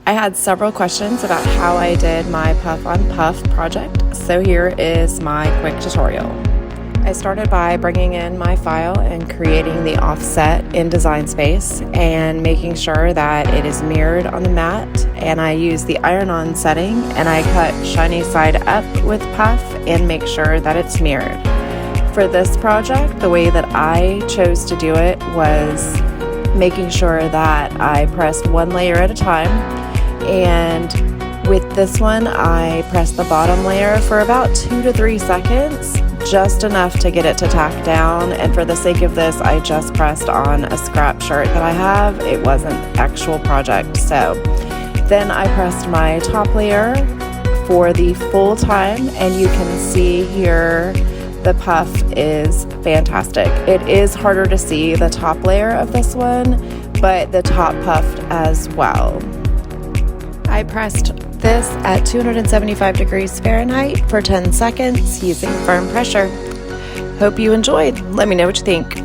I had several questions about how I did my puff on puff project, so here is my quick tutorial. I started by bringing in my file and creating the offset in Design Space and making sure that it is mirrored on the mat, and I use the iron-on setting and I cut shiny side up with puff and make sure that it's mirrored. For this project, the way that I chose to do it was making sure that I pressed one layer at a time, and with this one I pressed the bottom layer for about 2 to 3 seconds, just enough to get it to tack down, and for the sake of this I just pressed on a scrap shirt that I have. It wasn't actual project. So then I pressed my top layer for the full time, and you can see here the puff is fantastic. It is harder to see the top layer of this one, but the top puffed as well. I pressed this at 275 degrees Fahrenheit for 10 seconds using firm pressure. Hope you enjoyed. Let me know what you think.